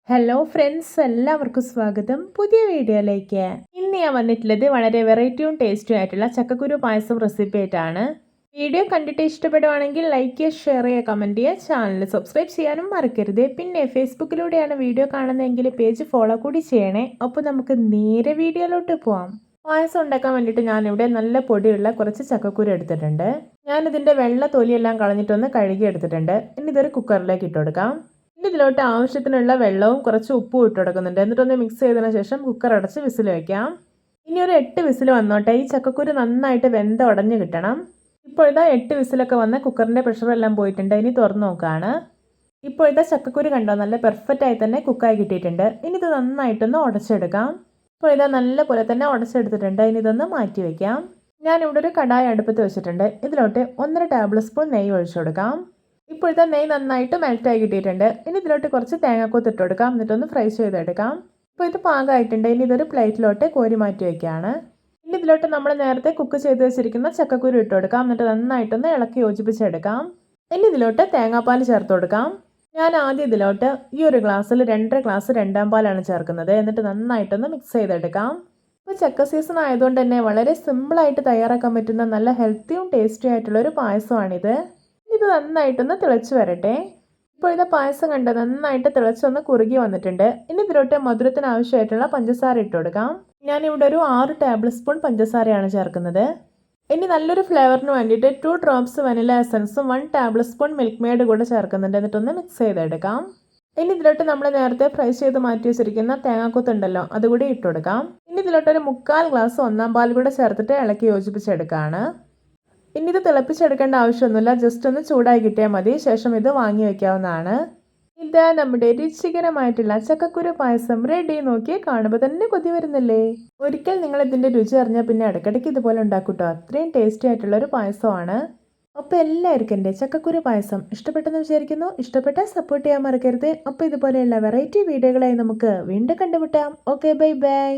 Hello friends, എല്ലാവർക്കും സ്വാഗതം പുതിയ വീഡിയോയിലേക്ക്. ഇന്ന് ഞാൻ വന്നിട്ടുള്ളത് വളരെ വെറൈറ്റിയും ടേസ്റ്റും ആയിട്ടുള്ള ചക്കക്കുരു പായസം റെസിപ്പി ആയിട്ടാണ്. വീഡിയോ കണ്ടിട്ട് ഇഷ്ടപ്പെടുവാണെങ്കിൽ ലൈക്ക് ചെയ്യുക, ഷെയർ ചെയ്യുക, കമൻറ്റ് ചെയ്യുക, ചാനൽ സബ്സ്ക്രൈബ് ചെയ്യാനും മറക്കരുത്. പിന്നെ ഫേസ്ബുക്കിലൂടെയാണ് വീഡിയോ കാണുന്നതെങ്കിൽ പേജ് ഫോളോ കൂടി ചെയ്യണേ. അപ്പോൾ നമുക്ക് നേരെ വീഡിയോയിലോട്ട് പോവാം. പായസം ഉണ്ടാക്കാൻ വേണ്ടിയിട്ട് ഞാനിവിടെ നല്ല പൊടിയുള്ള കുറച്ച് ചക്കക്കുരു എടുത്തിട്ടുണ്ട്. ഞാനിതിൻ്റെ വെള്ള തൊലിയെല്ലാം കളഞ്ഞിട്ടൊന്ന് കഴുകി എടുത്തിട്ടുണ്ട്. ഇനി ഇതൊരു കുക്കറിലേക്ക് ഇട്ട് കൊടുക്കാം. ഇനി ഇതിലോട്ട് ആവശ്യത്തിനുള്ള വെള്ളവും കുറച്ച് ഉപ്പും ഇട്ട് കൊടുക്കുന്നുണ്ട്. എന്നിട്ടൊന്ന് മിക്സ് ചെയ്തതിന് ശേഷം കുക്കർ അടച്ച് വിസിൽ വയ്ക്കാം. ഇനി ഒരു 8 വിസിൽ വന്നോട്ടെ. ഈ ചക്കക്കുരു നന്നായിട്ട് വെന്ത് ഉടഞ്ഞ് കിട്ടണം. ഇപ്പോഴത്തെ 8 വിസിലൊക്കെ വന്ന് കുക്കറിൻ്റെ പ്രഷറെല്ലാം പോയിട്ടുണ്ട്. ഇനി തുറന്ന് നോക്കുകയാണ്. ഇപ്പോഴത്തെ ചക്കക്കുരു കണ്ടോ, നല്ല പെർഫെക്റ്റ് ആയി തന്നെ കുക്കായി കിട്ടിയിട്ടുണ്ട്. ഇനി ഇത് നന്നായിട്ടൊന്ന് ഉടച്ചെടുക്കാം. ഇപ്പോൾ ഇതാ നല്ല പോലെ തന്നെ ഉടച്ചെടുത്തിട്ടുണ്ട്. ഇനി ഇതൊന്ന് മാറ്റി വയ്ക്കാം. ഞാനിവിടെ ഒരു കടായി അടുപ്പത്ത് വെച്ചിട്ടുണ്ട്. ഇതിലോട്ട് 1.5 ടേബിൾ സ്പൂൺ നെയ്യ് ഒഴിച്ചു കൊടുക്കാം. ഇപ്പോഴത്തെ നെയ്യ് നന്നായിട്ട് മെൽറ്റായി കിട്ടിയിട്ടുണ്ട്. ഇനി ഇതിലോട്ട് കുറച്ച് തേങ്ങാക്കൊത്ത് ഇട്ട് കൊടുക്കാം. എന്നിട്ടൊന്ന് ഫ്രൈ ചെയ്തെടുക്കാം. ഇപ്പോൾ ഇത് പാകമായിട്ടുണ്ട്. ഇനി ഇതൊരു പ്ലേറ്റിലോട്ട് കോരി മാറ്റി വയ്ക്കുകയാണ്. ഇനി ഇതിലോട്ട് നമ്മൾ നേരത്തെ കുക്ക് ചെയ്ത് വെച്ചിരിക്കുന്ന ചക്കക്കുരു ഇട്ട് കൊടുക്കാം. എന്നിട്ട് നന്നായിട്ടൊന്ന് ഇളക്കി യോജിപ്പിച്ചെടുക്കാം. ഇനി ഇതിലോട്ട് തേങ്ങാപ്പാൽ ചേർത്ത് കൊടുക്കാം. ഞാൻ ആദ്യം ഇതിലോട്ട് ഈ ഒരു ഗ്ലാസ്സിൽ 2.5 ഗ്ലാസ് രണ്ടാം പാലാണ് ചേർക്കുന്നത്. എന്നിട്ട് നന്നായിട്ടൊന്ന് മിക്സ് ചെയ്തെടുക്കാം. ഇപ്പോൾ ചക്ക സീസൺ ആയതുകൊണ്ട് തന്നെ വളരെ സിമ്പിളായിട്ട് തയ്യാറാക്കാൻ പറ്റുന്ന നല്ല ഹെൽത്തിയും ടേസ്റ്റി ആയിട്ടുള്ള ഒരു പായസമാണിത്. ഇത് നന്നായിട്ടൊന്ന് തിളച്ച് വരട്ടെ. ഇപ്പോൾ ഇത് പായസം കണ്ട് നന്നായിട്ട് തിളച്ചൊന്ന് കുറുകി വന്നിട്ടുണ്ട്. ഇനി ഇതിലോട്ട് മധുരത്തിന് ആവശ്യമായിട്ടുള്ള പഞ്ചസാര ഇട്ട് കൊടുക്കാം. ഞാനിവിടെ ഒരു 6 ടേബിൾ സ്പൂൺ പഞ്ചസാരയാണ് ചേർക്കുന്നത്. ഇനി നല്ലൊരു ഫ്ലേവറിന് വേണ്ടിയിട്ട് 2 ഡ്രോപ്സ് വനില എസൻസും 1 ടേബിൾ സ്പൂൺ മിൽക്ക് മെയ്ഡ് കൂടെ ചേർക്കുന്നുണ്ട്. എന്നിട്ടൊന്ന് മിക്സ് ചെയ്തെടുക്കാം. ഇനി ഇതിലോട്ട് നമ്മൾ നേരത്തെ ഫ്രൈ ചെയ്ത് മാറ്റി വെച്ചിരിക്കുന്ന തേങ്ങാക്കൊത്തുണ്ടല്ലോ, അതുകൂടി ഇട്ട് കൊടുക്കാം. ഇനി ഇതിലോട്ട് ഒരു 3/4 ഗ്ലാസ് ഒന്നാം പാൽ കൂടെ ചേർത്തിട്ട് ഇളക്കി യോജിപ്പിച്ചെടുക്കുകയാണ്. ഇനി ഇത് തിളപ്പിച്ചെടുക്കേണ്ട ആവശ്യമൊന്നുമില്ല, ജസ്റ്റ് ഒന്ന് ചൂടായി കിട്ടിയാൽ മതി. ശേഷം ഇത് വാങ്ങി വയ്ക്കാവുന്നതാണ്. ഇതാ നമ്മുടെ രുചികരമായിട്ടുള്ള ചക്കക്കുരു പായസം റെഡി. നോക്കി കാണുമ്പോൾ തന്നെ കൊതി വരുന്നില്ലേ? ഒരിക്കൽ നിങ്ങൾ ഇതിൻ്റെ രുചി അറിഞ്ഞാൽ പിന്നെ ഇടയ്ക്കിടയ്ക്ക് ഇതുപോലെ ഉണ്ടാക്കൂട്ടോ. അത്രയും ടേസ്റ്റി ആയിട്ടുള്ള ഒരു പായസമാണ്. അപ്പോൾ എല്ലാവർക്കും എൻ്റെ ചക്കക്കുരു പായസം ഇഷ്ടപ്പെട്ടെന്ന് വിചാരിക്കുന്നു. ഇഷ്ടപ്പെട്ടാൽ സപ്പോർട്ട് ചെയ്യാൻ മറക്കരുത്. അപ്പോൾ ഇതുപോലെയുള്ള വെറൈറ്റി വീഡിയോകളായി നമുക്ക് വീണ്ടും കണ്ടുമുട്ടാം. Okay, bye bye.